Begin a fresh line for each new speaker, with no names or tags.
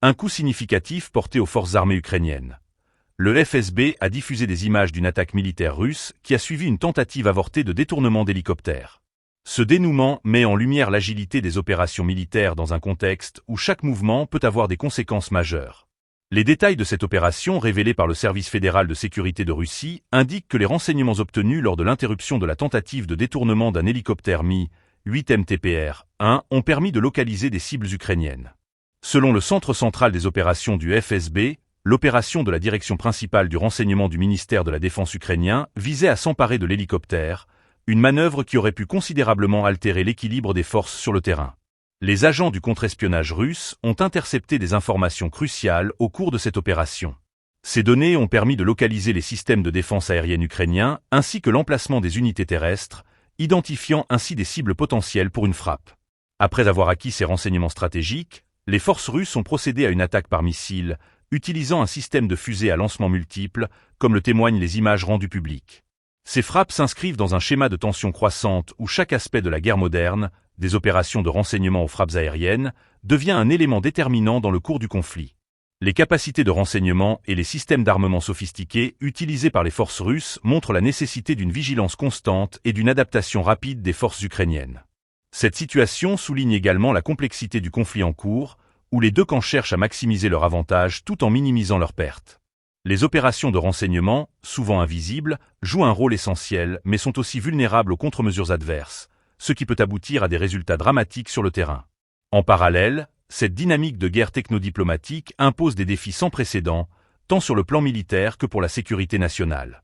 Un coup significatif porté aux forces armées ukrainiennes. Le FSB a diffusé des images d'une attaque militaire russe qui a suivi une tentative avortée de détournement d'hélicoptères. Ce dénouement met en lumière l'agilité des opérations militaires dans un contexte où chaque mouvement peut avoir des conséquences majeures. Les détails de cette opération révélés par le Service fédéral de sécurité de Russie indiquent que les renseignements obtenus lors de l'interruption de la tentative de détournement d'un hélicoptère Mi-8 MTPR-1 ont permis de localiser des cibles ukrainiennes. Selon le Centre central des opérations du FSB, l'opération de la direction principale du renseignement du ministère de la Défense ukrainien visait à s'emparer de l'hélicoptère, une manœuvre qui aurait pu considérablement altérer l'équilibre des forces sur le terrain. Les agents du contre-espionnage russe ont intercepté des informations cruciales au cours de cette opération. Ces données ont permis de localiser les systèmes de défense aérienne ukrainiens ainsi que l'emplacement des unités terrestres, identifiant ainsi des cibles potentielles pour une frappe. Après avoir acquis ces renseignements stratégiques, les forces russes ont procédé à une attaque par missile, utilisant un système de fusées à lancement multiples, comme le témoignent les images rendues publiques. Ces frappes s'inscrivent dans un schéma de tension croissante où chaque aspect de la guerre moderne, des opérations de renseignement aux frappes aériennes, devient un élément déterminant dans le cours du conflit. Les capacités de renseignement et les systèmes d'armement sophistiqués utilisés par les forces russes montrent la nécessité d'une vigilance constante et d'une adaptation rapide des forces ukrainiennes. Cette situation souligne également la complexité du conflit en cours, où les deux camps cherchent à maximiser leur avantage tout en minimisant leurs pertes. Les opérations de renseignement, souvent invisibles, jouent un rôle essentiel mais sont aussi vulnérables aux contre-mesures adverses, ce qui peut aboutir à des résultats dramatiques sur le terrain. En parallèle, cette dynamique de guerre technodiplomatique impose des défis sans précédent, tant sur le plan militaire que pour la sécurité nationale.